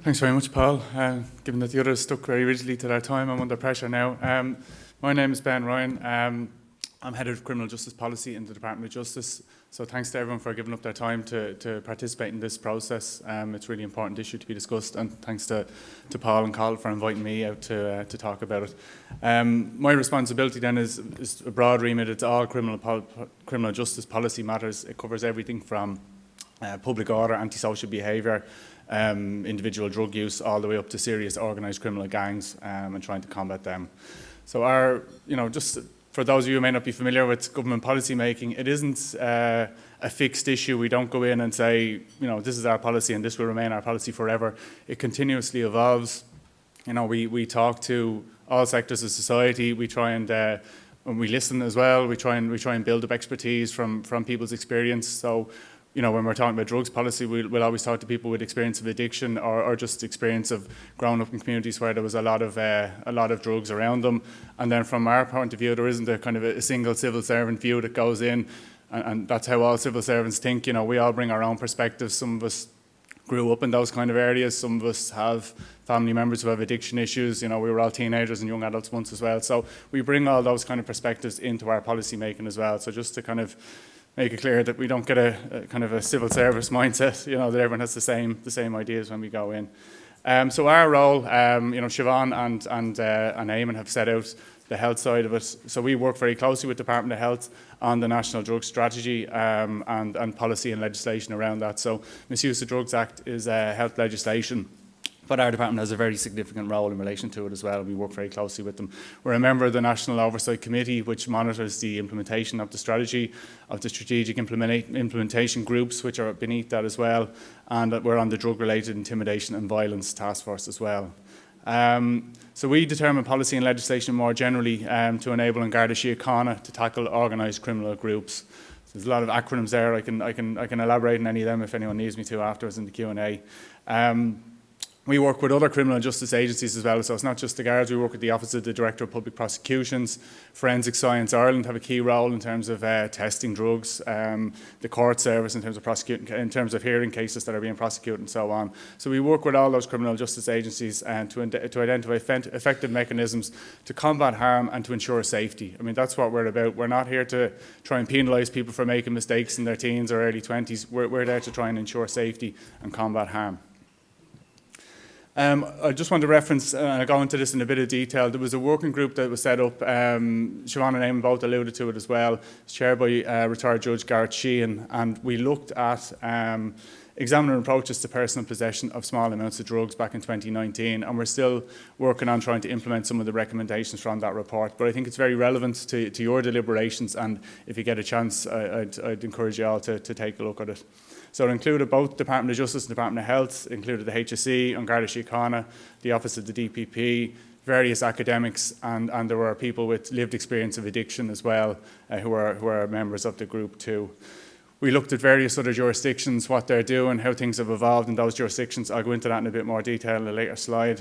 Thanks very much, Paul. Given that the others stuck very rigidly to their time, I'm under pressure now. My name is Ben Ryan. I'm Head of Criminal Justice Policy in the Department of Justice. So thanks to everyone for giving up their time to participate in this process. It's a really important issue to be discussed, and thanks to Paul and Carl for inviting me out to talk about it. My responsibility then is a broad remit. It's all criminal justice policy matters. It covers everything from public order, antisocial behaviour, individual drug use, all the way up to serious organised criminal gangs and trying to combat them. So just for those of you who may not be familiar with government policy making, it isn't a fixed issue. We don't go in and say, this is our policy and this will remain our policy forever. It continuously evolves. We talk to all sectors of society. We try and when we listen as well, we try and build up expertise from people's experience. So, when we're talking about drugs policy, we'll always talk to people with experience of addiction or just experience of growing up in communities where there was a lot of drugs around them. And then from our point of view, there isn't a kind of a single civil servant view that goes in, and that's how all civil servants think. We all bring our own perspectives. Some of us grew up in those kind of areas. Some of us have family members who have addiction issues. We were all teenagers and young adults once as well. So we bring all those kind of perspectives into our policy making as well. So just to kind of make it clear that we don't get a kind of a civil service mindset, that everyone has the same ideas when we go in. So our role, Siobhan and Eamon have set out the health side of it. So we work very closely with the Department of Health on the National Drug Strategy and policy and legislation around that. So Misuse of Drugs Act is health legislation, but our department has a very significant role in relation to it as well. We work very closely with them. We're a member of the National Oversight Committee, which monitors the implementation of the strategy, of the strategic implementation groups, which are beneath that as well. And we're on the Drug-Related Intimidation and Violence Task Force as well. So we determine policy and legislation more generally to enable An Garda Síochána to tackle organised criminal groups. So there's a lot of acronyms there. I can elaborate on any of them if anyone needs me to afterwards in the Q&A. We work with other criminal justice agencies as well, so it's not just the Guards. We work with the Office of the Director of Public Prosecutions. Forensic Science Ireland have a key role in terms of testing drugs, the court service in terms of prosecuting, in terms of hearing cases that are being prosecuted and so on. So we work with all those criminal justice agencies to identify effective mechanisms to combat harm and to ensure safety. I mean, that's what we're about. We're not here to try and penalise people for making mistakes in their teens or early 20s. We're there to try and ensure safety and combat harm. I just want to reference, and I'll go into this in a bit of detail, there was a working group that was set up, Siobhan and Eamon both alluded to it as well. It's chaired by retired Judge Garrett Sheehan, and we looked at examining approaches to personal possession of small amounts of drugs back in 2019, and we're still working on trying to implement some of the recommendations from that report. But I think it's very relevant to your deliberations, and if you get a chance, I'd encourage you all to take a look at it. So it included both Department of Justice and Department of Health, included the HSE, An Garda Síochána, the Office of the DPP, various academics, and there were people with lived experience of addiction as well who are members of the group too. We looked at various other jurisdictions, what they're doing, how things have evolved in those jurisdictions. I'll go into that in a bit more detail in a later slide.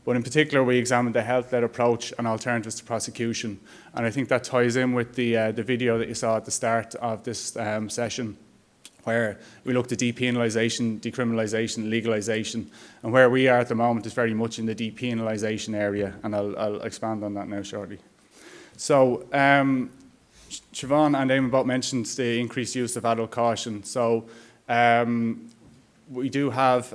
But in particular, we examined the health-led approach and alternatives to prosecution. And I think that ties in with the video that you saw at the start of this session, where we looked at depenalisation, decriminalisation, legalisation, and where we are at the moment is very much in the depenalisation area, and I'll expand on that now shortly. So Siobhan and Eamon both mentioned the increased use of adult caution. So we do have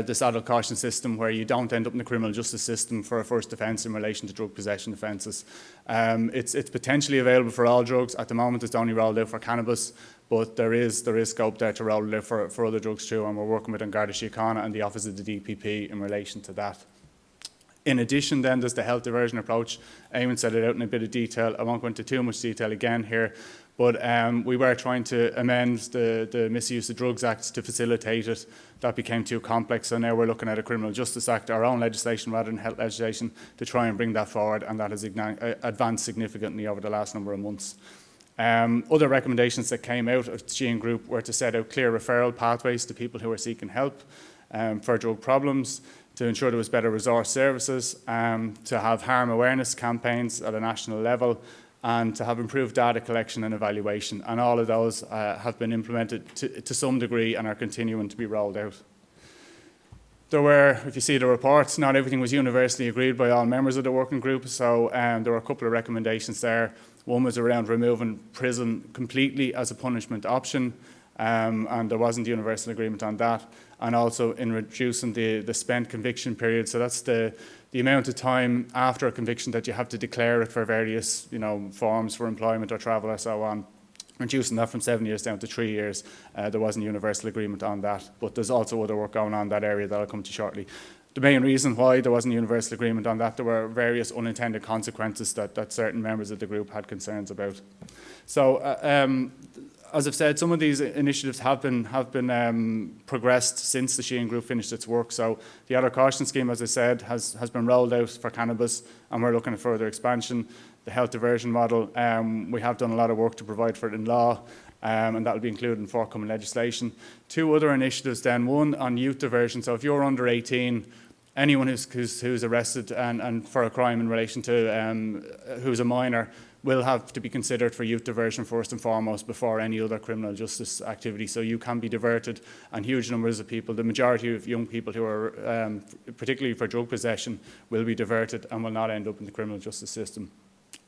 this adult caution system where you don't end up in the criminal justice system for a first offence in relation to drug possession offences. It's potentially available for all drugs. At the moment, it's only rolled out for cannabis, but there is scope there to roll it out for other drugs too, and we're working with An Garda Síochána and the Office of the DPP in relation to that. In addition then, there's the health diversion approach. Eamon set it out in a bit of detail. I won't go into too much detail again here, but we were trying to amend the Misuse of Drugs Act to facilitate it. That became too complex, so now we're looking at a Criminal Justice Act, our own legislation rather than health legislation, to try and bring that forward, and that has advanced significantly over the last number of months. Other recommendations that came out of the Sheehan Group were to set out clear referral pathways to people who are seeking help for drug problems, to ensure there was better resource services, to have harm awareness campaigns at a national level, and to have improved data collection and evaluation. And all of those have been implemented to some degree and are continuing to be rolled out. There were, if you see the reports, not everything was universally agreed by all members of the working group, so there were a couple of recommendations there. One was around removing prison completely as a punishment option, and there wasn't universal agreement on that, and also in reducing the spent conviction period. So that's the amount of time after a conviction that you have to declare it for various forms for employment or travel or so on. Reducing that from 7 years down to 3 years. There wasn't universal agreement on that, but there's also other work going on in that area that I'll come to shortly. The main reason why there wasn't universal agreement on that, there were various unintended consequences that certain members of the group had concerns about. So, as I've said, some of these initiatives have been progressed since the Sheehan Group finished its work. So the Adult Caution Scheme, as I said, has been rolled out for cannabis, and we're looking at further expansion. The health diversion model, we have done a lot of work to provide for it in law, and that will be included in forthcoming legislation. Two other initiatives then, one on youth diversion. So if you're under 18, anyone who's arrested and for a crime in relation to who's a minor will have to be considered for youth diversion first and foremost before any other criminal justice activity. So you can be diverted, and huge numbers of people, the majority of young people who are, particularly for drug possession, will be diverted and will not end up in the criminal justice system.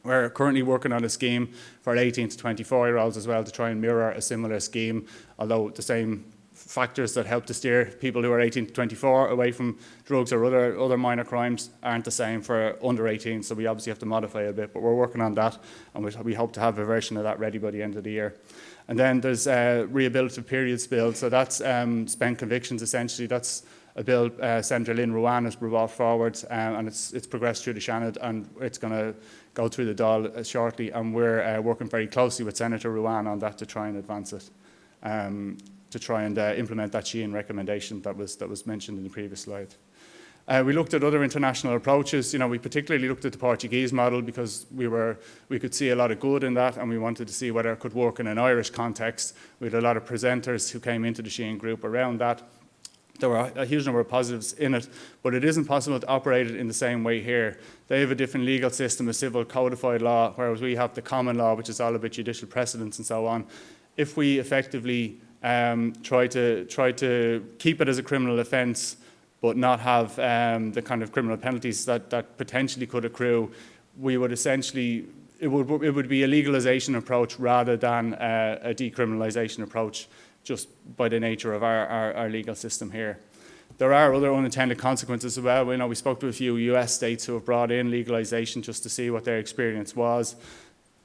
We're currently working on a scheme for 18 to 24-year-olds as well to try and mirror a similar scheme, although the same factors that help to steer people who are 18 to 24 away from drugs or other minor crimes aren't the same for under 18, so we obviously have to modify a bit, but we're working on that, and we hope to have a version of that ready by the end of the year. And then there's rehabilitative periods bill, so that's spent convictions essentially. That's a bill Senator Lynn Ruane has brought forward, and it's progressed through the Seanad, and it's going to go through the Dáil shortly, and we're working very closely with Senator Ruane on that to try and advance it, to try and implement that Sheehan recommendation that was mentioned in the previous slide. We looked at other international approaches. We particularly looked at the Portuguese model because we could see a lot of good in that, and we wanted to see whether it could work in an Irish context. We had a lot of presenters who came into the Sheehan Group around that. There were a huge number of positives in it, but it isn't possible to operate it in the same way here. They have a different legal system, a civil codified law, whereas we have the common law, which is all about judicial precedents and so on. If we effectively try to keep it as a criminal offence, but not have the kind of criminal penalties that potentially could accrue, we would essentially, it would be a legalisation approach rather than a decriminalisation approach, just by the nature of our legal system here. There are other unintended consequences as well. We spoke to a few US states who have brought in legalisation just to see what their experience was.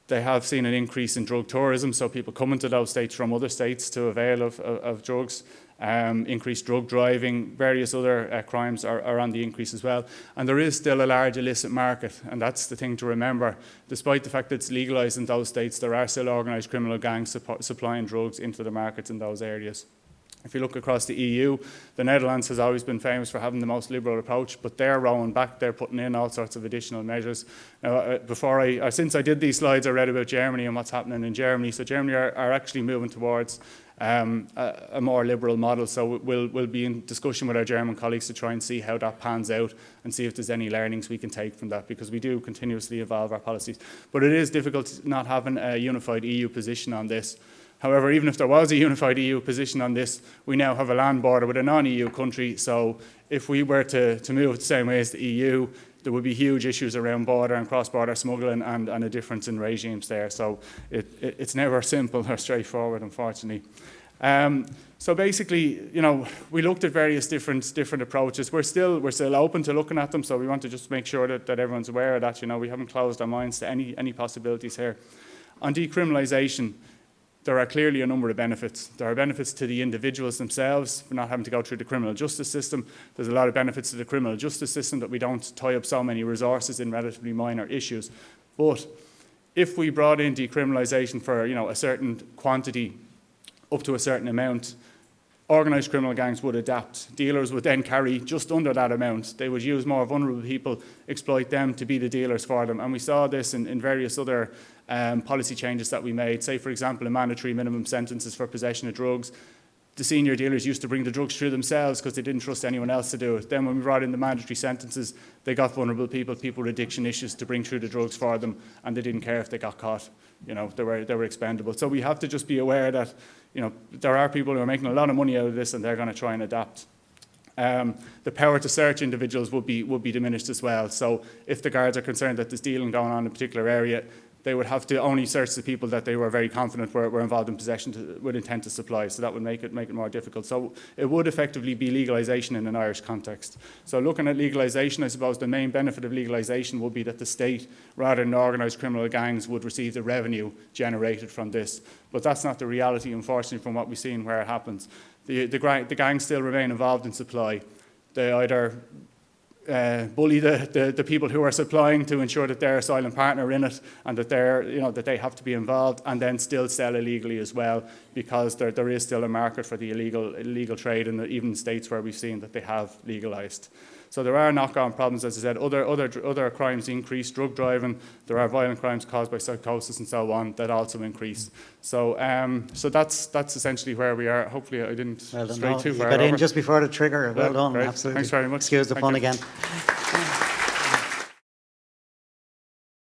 They have seen an increase in drug tourism, so people coming to those states from other states to avail of drugs. Increased drug driving, various other crimes are on the increase as well. And there is still a large illicit market, and that's the thing to remember. Despite the fact that it's legalised in those states, there are still organised criminal gangs supplying drugs into the markets in those areas. If you look across the EU, the Netherlands has always been famous for having the most liberal approach, but they're rowing back, they're putting in all sorts of additional measures. Now, since I did these slides, I read about Germany and what's happening in Germany. So Germany are actually moving towards a more liberal model, so we'll be in discussion with our German colleagues to try and see how that pans out and see if there's any learnings we can take from that, because we do continuously evolve our policies. But it is difficult not having a unified EU position on this. However, even if there was a unified EU position on this, we now have a land border with a non-EU country, so if we were to move the same way as the EU, there would be huge issues around border and cross-border smuggling and a difference in regimes there. So it's never simple or straightforward, unfortunately. So basically, we looked at various different approaches. We're still open to looking at them, so we want to just make sure that everyone's aware of that. We haven't closed our minds to any possibilities here. On decriminalisation, there are clearly a number of benefits. There are benefits to the individuals themselves for not having to go through the criminal justice system. There's a lot of benefits to the criminal justice system that we don't tie up so many resources in relatively minor issues. But if we brought in decriminalisation for a certain quantity up to a certain amount, organised criminal gangs would adapt. Dealers would then carry just under that amount. They would use more vulnerable people, exploit them to be the dealers for them. And we saw this in various other policy changes that we made. Say, for example, in mandatory minimum sentences for possession of drugs. The senior dealers used to bring the drugs through themselves because they didn't trust anyone else to do it. Then when we brought in the mandatory sentences, they got vulnerable people with addiction issues to bring through the drugs for them, and they didn't care if they got caught. They were expendable. So we have to just be aware that there are people who are making a lot of money out of this, and they're going to try and adapt. the power to search individuals would be diminished as well. So if the guards are concerned that there's dealing going on in a particular area, they would have to only search the people that they were very confident were involved in possession with intent to supply. So that would make it more difficult. So it would effectively be legalisation in an Irish context. So looking at legalisation, I suppose the main benefit of legalisation would be that the state, rather than organised criminal gangs, would receive the revenue generated from this. But that's not the reality, unfortunately, from what we've seen where it happens. The gangs still remain involved in supply. They either bully the people who are supplying to ensure that they're a silent partner in it and that that they have to be involved, and then still sell illegally as well, because there is still a market for the illegal trade in even states where we've seen that they have legalised. So there are knock-on problems, as I said. Other crimes increase, drug driving. There are violent crimes caused by psychosis and so on that also increase. So so that's essentially where we are. Hopefully I didn't stray too far over. You got in just before the trigger. Well done, great. absolutely. Thanks very much. Excuse the pun again.